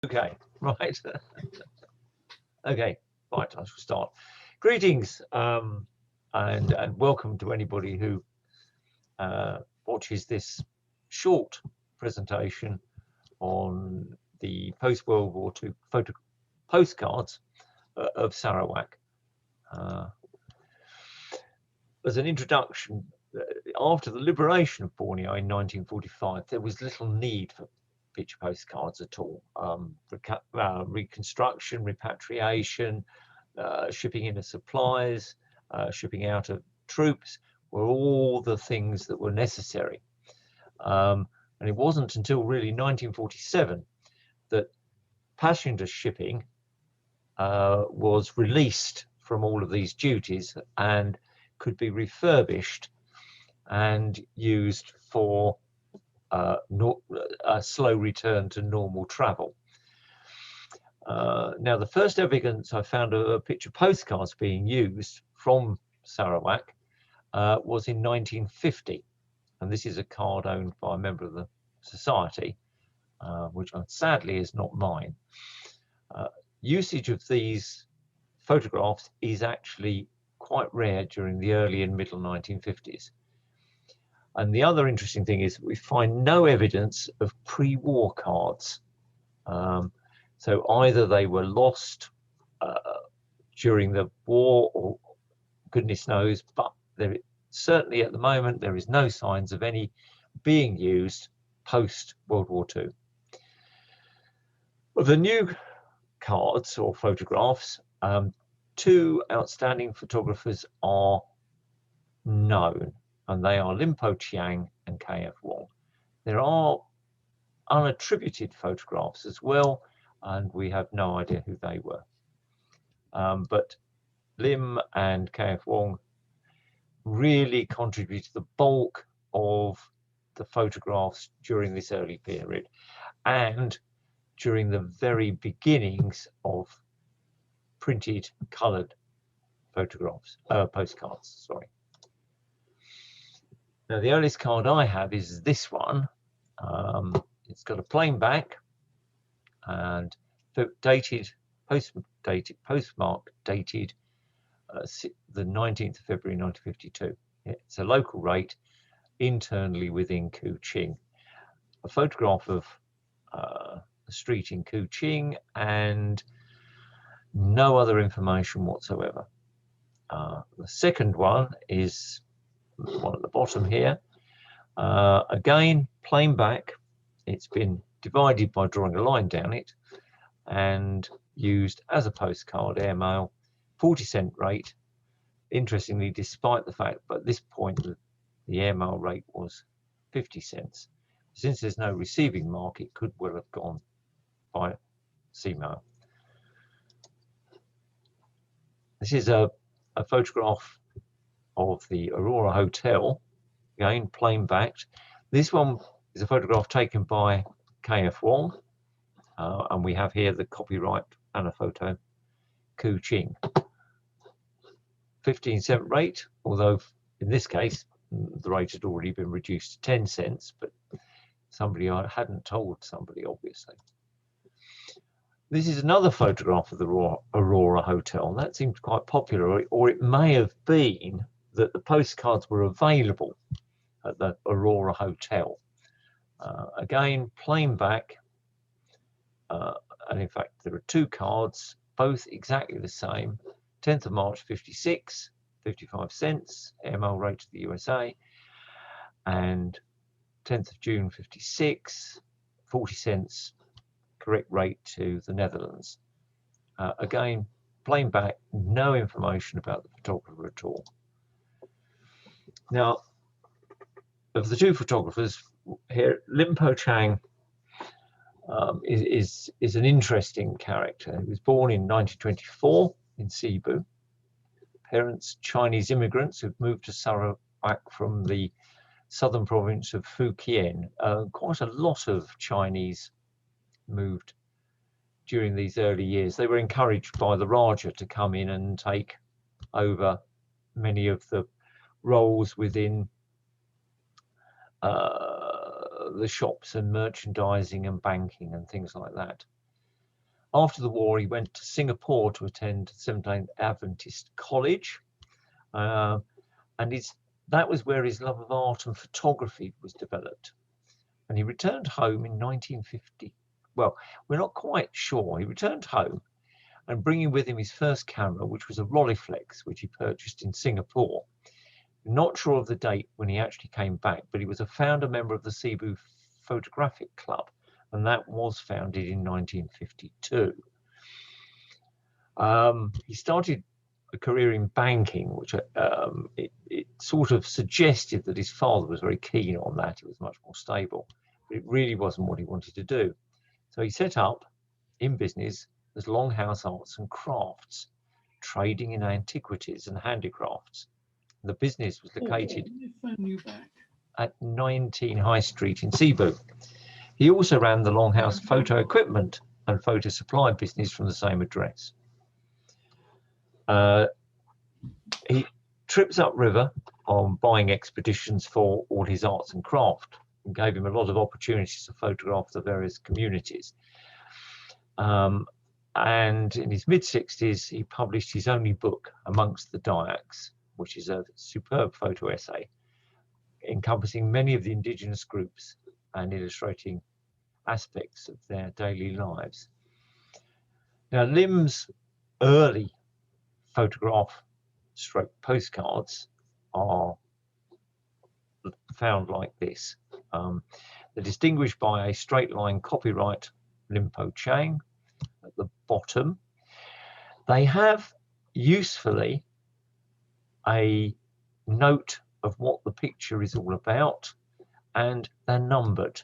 Okay, right. Okay, right, I shall start. Greetings, and welcome to anybody who watches this short presentation on the post-World War II postcards of Sarawak. As an introduction, after the liberation of Borneo in 1945, there was little need for picture postcards at all. Reconstruction, repatriation, shipping in of supplies, shipping out of troops were all the things that were necessary. And it wasn't until really 1947 that passenger shipping was released from all of these duties and could be refurbished and used for a slow return to normal travel. Now, the first evidence I found of picture postcards being used from Sarawak was in 1950, and this is a card owned by a member of the society, which sadly is not mine. Usage of these photographs is actually quite rare during the early and middle 1950s. And the other interesting thing is we find no evidence of pre-war cards. So either they were lost during the war, or goodness knows, but certainly at the moment there is no signs of any being used post World War II. Of the new cards or photographs, two outstanding photographers are known, and they are Lim Po Chiang and K.F. Wong. There are unattributed photographs as well, and we have no idea who they were. But Lim and K.F. Wong really contributed the bulk of the photographs during this early period and during the very beginnings of printed coloured photographs, postcards, sorry. Now, the earliest card I have is this one. It's got a plain back and postmark dated the 19th of February 1952. It's a local rate internally within Kuching. A photograph of a street in Kuching and no other information whatsoever. The second one is one at the bottom here. Again, plain back. It's been divided by drawing a line down it and used as a postcard airmail, 40-cent rate. Interestingly, despite the fact at this point the airmail rate was 50 cents. Since there's no receiving mark, it could well have gone by sea mail. This is a photograph of the Aurora Hotel, again plain backed. This one is a photograph taken by K.F. Wong, and we have here the copyright and a photo, Kuching. 15-cent rate, although in this case the rate had already been reduced to 10 cents, but somebody hadn't told somebody, obviously. This is another photograph of the Aurora Hotel. That seems quite popular, or it may have been that the postcards were available at the Aurora Hotel. Again, plain back, and in fact there are two cards, both exactly the same. 10th of March 56, 55 cents, airmail rate to the USA, and 10th of June 56, 40 cents, correct rate to the Netherlands. Again, plain back, no information about the photographer at all. Now, of the two photographers here, Lim Po Chiang is an interesting character. He was born in 1924 in Cebu. Parents, Chinese immigrants who've moved to Sarawak from the southern province of Fukien. Quite a lot of Chinese moved during these early years. They were encouraged by the Raja to come in and take over many of the roles within the shops and merchandising and banking and things like that. After the war, he went to Singapore to attend Seventh-day Adventist College, and that was where his love of art and photography was developed. And he returned home in 1950. Well, we're not quite sure. He returned home and bringing with him his first camera, which was a Rolleiflex, which he purchased in Singapore. Not sure of the date when he actually came back, but he was a founder member of the Cebu Photographic Club, and that was founded in 1952. He started a career in banking, which it sort of suggested that his father was very keen on that. It was much more stable, but it really wasn't what he wanted to do. So he set up in business as Longhouse Arts and Crafts, trading in antiquities and handicrafts. The business was located at 19 High Street in Cebu. He also ran the Longhouse photo equipment and photo supply business from the same address. He trips upriver on buying expeditions for all his arts and craft, and gave him a lot of opportunities to photograph the various communities. And in his mid-60s, he published his only book, Amongst the Dyaks, which is a superb photo essay encompassing many of the indigenous groups and illustrating aspects of their daily lives. Now, Lim's early photograph stroke postcards are found like this. They're distinguished by a straight line copyright Lim Po Chang at the bottom. They have usefully a note of what the picture is all about, and they're numbered.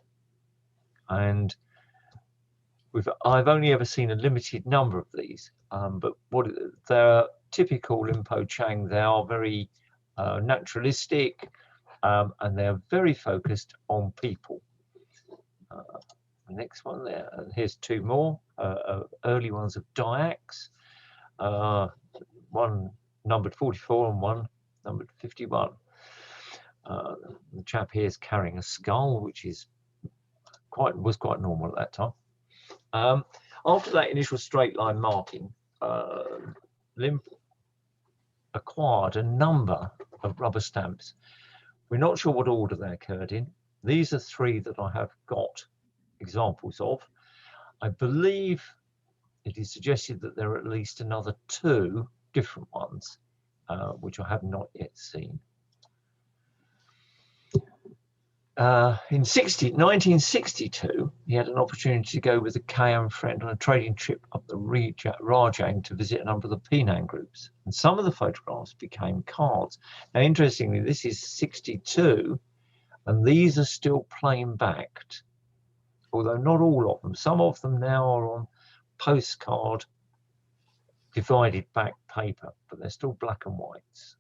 And I've only ever seen a limited number of these, but they're typical Lim Po Chang. They are very naturalistic, and they're very focused on people. The next one there, here's two more early ones of Dyaks, one numbered 44 and one numbered 51. The chap here is carrying a skull, which is was quite normal at that time. After that initial straight line marking, Lim acquired a number of rubber stamps. We're not sure what order they occurred in. These are three that I have got examples of. I believe it is suggested that there are at least another two different ones, which I have not yet seen. In 1962, he had an opportunity to go with a Kayan friend on a trading trip up the Rajang to visit a number of the Penang groups. And some of the photographs became cards. Now, interestingly, this is 62, and these are still plain backed, although not all of them. Some of them now are on postcard divided back paper, but they're still black and whites.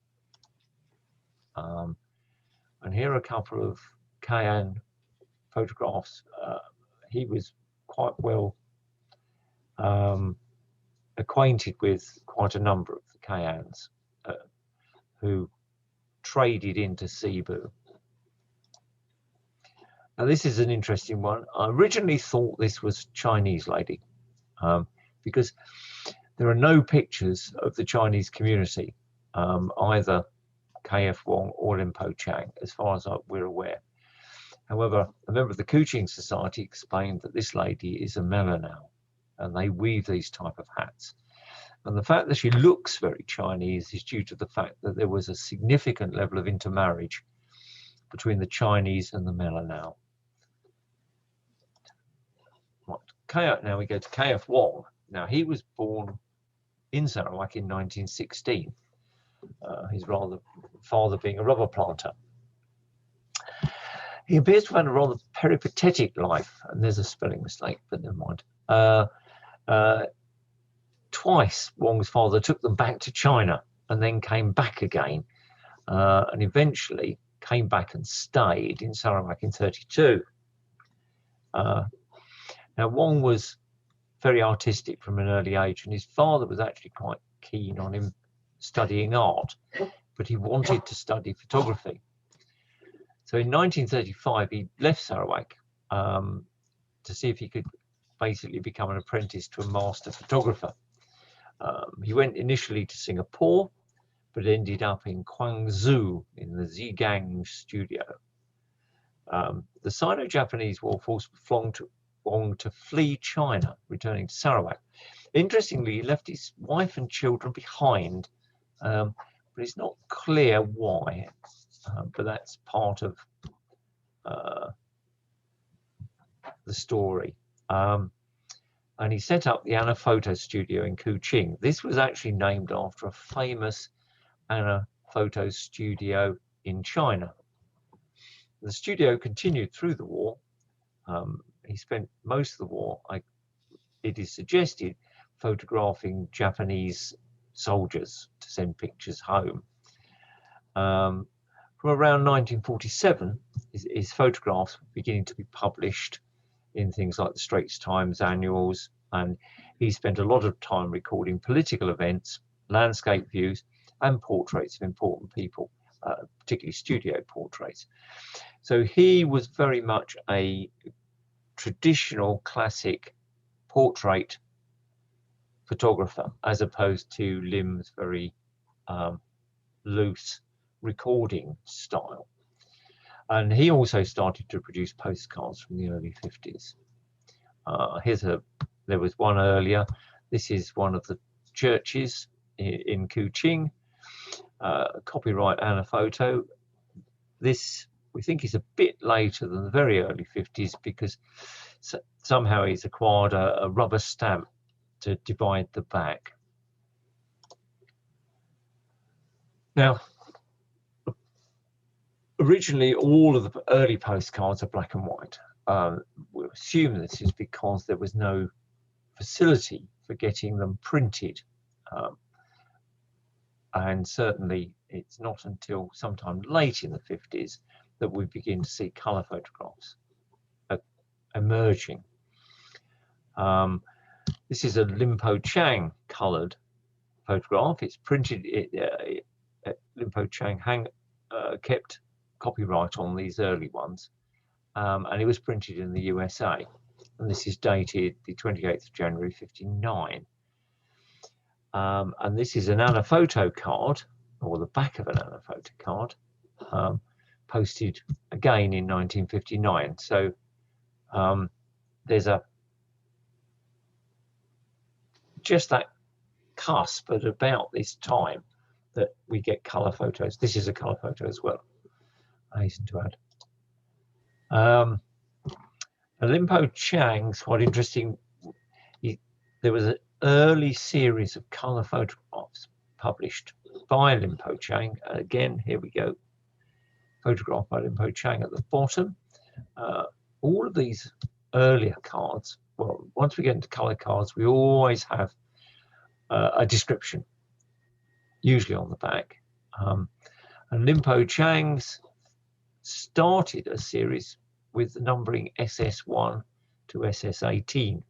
And here are a couple of Kayan photographs. He was quite well acquainted with quite a number of the Kayans who traded into Cebu. Now, this is an interesting one. I originally thought this was Chinese lady because there are no pictures of the Chinese community, either KF Wong or Lim Po Chang, as far as we're aware. However, a member of the Kuching Society explained that this lady is a Melanau, and they weave these type of hats. And the fact that she looks very Chinese is due to the fact that there was a significant level of intermarriage between the Chinese and the Melanau. Right. Now we go to KF Wong. Now, he was born in Sarawak in 1916. His father being a rubber planter. He appears to have had a rather peripatetic life, and there's a spelling mistake, but never mind. Twice, Wong's father took them back to China and then came back again, and eventually came back and stayed in Sarawak in 1932. Now, Wong was very artistic from an early age, and his father was actually quite keen on him studying art, but he wanted to study photography. So in 1935, he left Sarawak to see if he could basically become an apprentice to a master photographer. He went initially to Singapore, but ended up in Guangzhou in the Zhejiang studio. The Sino-Japanese War Force longed to flee China, returning to Sarawak. Interestingly, he left his wife and children behind, but it's not clear why. But that's part of the story. And he set up the Anna Photo Studio in Kuching. This was actually named after a famous Anna Photo Studio in China. The studio continued through the war. He spent most of the war, it is suggested, photographing Japanese soldiers to send pictures home. From around 1947, his photographs were beginning to be published in things like the Straits Times annuals, and he spent a lot of time recording political events, landscape views, and portraits of important people, particularly studio portraits. So he was very much a traditional classic portrait photographer, as opposed to Lim's very loose recording style. And he also started to produce postcards from the early 50s. There was one earlier. This is one of the churches in Kuching, copyright Anna Photo. This, we think, is a bit later than the very early 50s because somehow he's acquired a rubber stamp to divide the back. Now, originally, all of the early postcards are black and white. We assume this is because there was no facility for getting them printed. And certainly, it's not until sometime late in the 50s that we begin to see colour photographs emerging. This is a Lim Po Chang coloured photograph. It's printed. Lim Po Chang kept copyright on these early ones, and it was printed in the USA. And this is dated the 28th of January, 59. And this is an Anna Photo card, or the back of an Anna Photo card, posted again in 1959. So there's just that cusp at about this time that we get colour photos. This is a colour photo as well, I hasten to add. Lim Po Chang's quite interesting. There was an early series of colour photographs published by Lim Po Chang. Again, here we go. Photograph by Lim Po Chang at the bottom. All of these earlier cards, well, once we get into colour cards, we always have a description, usually on the back. And Lim Po Chang's started a series with the numbering SS1 to SS18.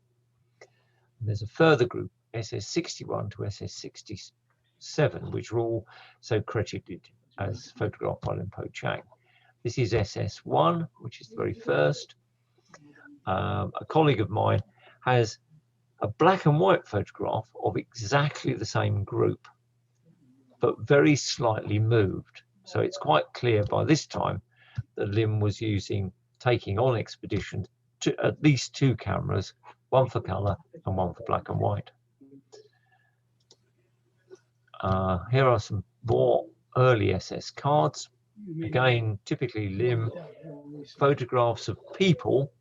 And there's a further group, SS61 to SS67, which are all so credited as photographed by Lim Po Chang. This is SS1, which is the very first. A colleague of mine has a black and white photograph of exactly the same group, but very slightly moved. So it's quite clear by this time that Lim was taking on expeditions to at least two cameras, one for colour and one for black and white. Here are some more early SS cards. Again, typically Lim, photographs of people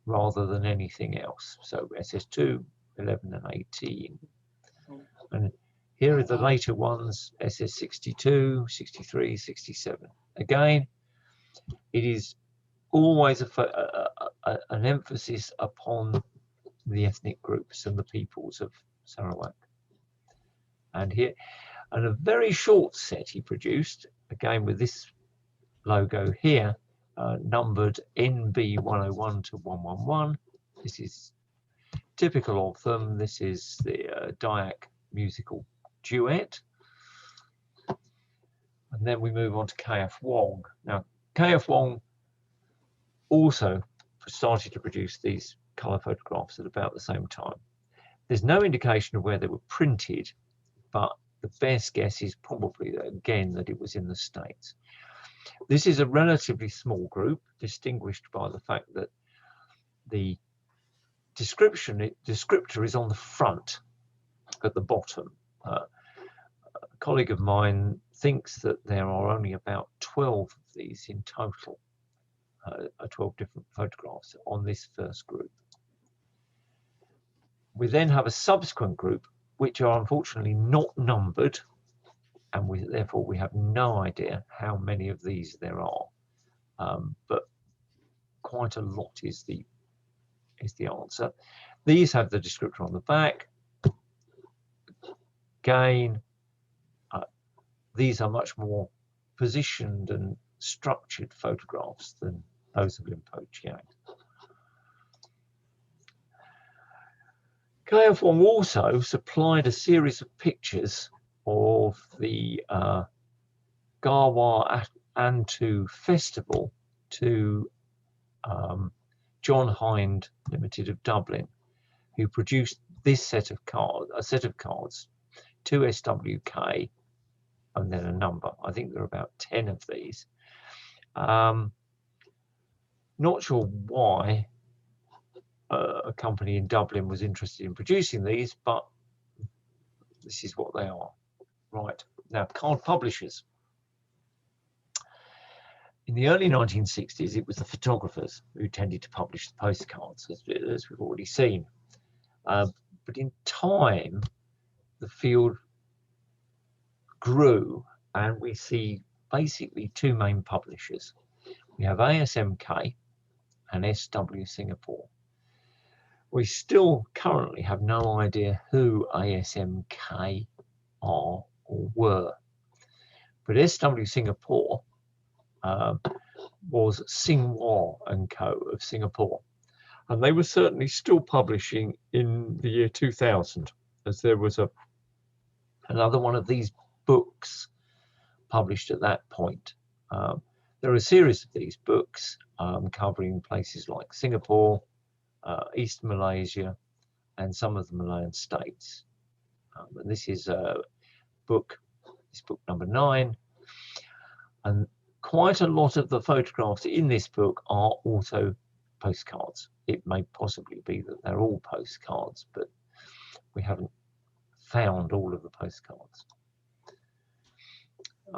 rather than anything else. So SS2, 11 and 18. And here are the later ones, SS62, 63, 67. Again, it is always an emphasis upon the ethnic groups and the peoples of Sarawak. And here, and a very short set he produced, again with this logo here, numbered NB101 to 111. This is typical of them. This is the Dayak musical duet. And then we move on to KF Wong. Now, KF Wong also started to produce these colour photographs at about the same time. There's no indication of where they were printed, but the best guess is probably, again, that it was in the States. This is a relatively small group, distinguished by the fact that the descriptor is on the front at the bottom. A colleague of mine thinks that there are only about 12 of these in total, 12 different photographs on this first group. We then have a subsequent group, which are unfortunately not numbered, and therefore we have no idea how many of these there are, but quite a lot is the answer. These have the descriptor on the back. Again, these are much more positioned and structured photographs than those of Limpo Chiang. Kaohsiung also supplied a series of pictures of the Gawa Antu Festival to John Hind Limited of Dublin, who produced this set of cards, 2 SWK, and then a number. I think there are about 10 of these. Not sure why a company in Dublin was interested in producing these, but this is what they are. Right, now card publishers. In the early 1960s, it was the photographers who tended to publish the postcards, as we've already seen. But in time, the field grew, and we see basically 2 main publishers. We have ASMK and SW Singapore. We still currently have no idea who ASMK are or were, but SW Singapore was Singhua and Co. of Singapore, and they were certainly still publishing in the year 2000, as there was another one of these books published at that point. There are a series of these books covering places like Singapore, East Malaysia, and some of the Malayan states. And this is book number 9, and quite a lot of the photographs in this book are also postcards. It may possibly be that they're all postcards, but we haven't found all of the postcards.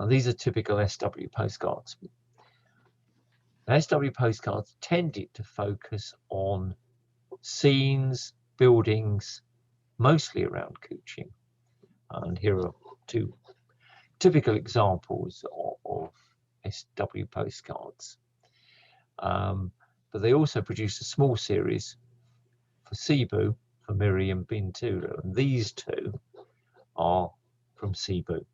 These are typical SW postcards. SW postcards tended to focus on scenes, buildings, mostly around Kuching. And here are 2 typical examples of SW postcards. But they also produced a small series for Cebu, for Miri and Bintulu, and these 2 are from Cebu.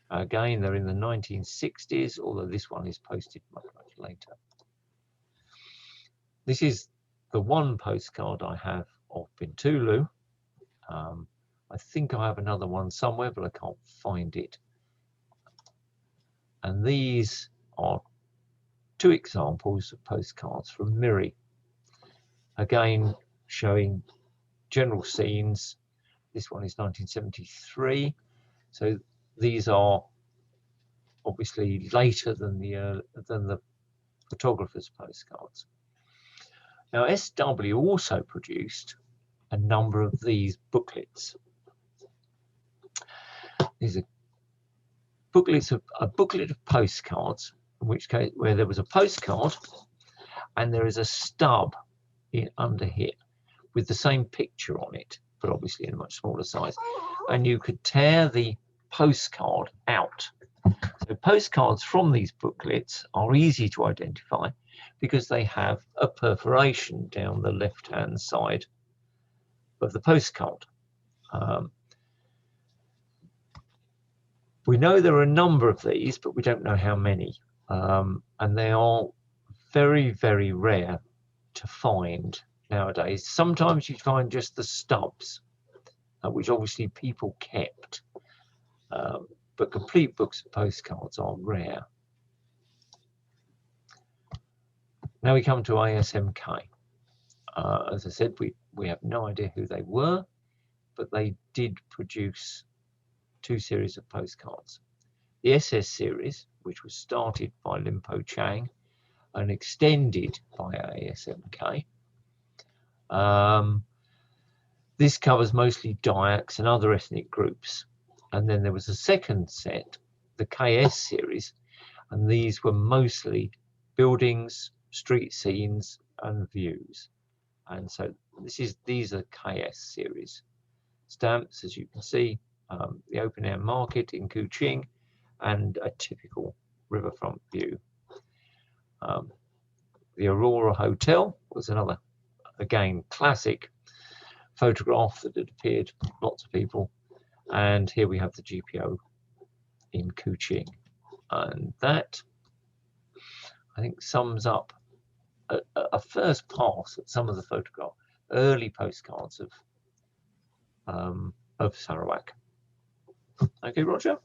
Again, they're in the 1960s, although this one is posted much later. This is the one postcard I have of Bintulu. I think I have another one somewhere, but I can't find it. And these are 2 examples of postcards from Miri. Again, showing general scenes. This one is 1973. So these are obviously later than the photographer's postcards. Now, SW also produced a number of these booklets. These are booklets of a booklet of postcards, in which case where there was a postcard and there is a stub under here with the same picture on it, but obviously in a much smaller size, and you could tear the postcard out. So postcards from these booklets are easy to identify because they have a perforation down the left-hand side of the postcard. We know there are a number of these, but we don't know how many, and they are very, very rare to find nowadays. Sometimes you find just the stubs, which obviously people kept, but complete books of postcards are rare. Now we come to ASMK. As I said, we have no idea who they were, but they did produce 2 series of postcards. The SS series, which was started by Lim Po Chang and extended by ASMK. This covers mostly Dayaks and other ethnic groups. And then there was a second set, the KS series, and these were mostly buildings, street scenes, and views. And so these are KS series. Stamps, as you can see, the open air market in Kuching, and a typical riverfront view. The Aurora Hotel was another, again, classic photograph that had appeared to lots of people. And here we have the GPO in Kuching. And that, I think, sums up a first pass at some of the early postcards of Sarawak. Okay, Roger?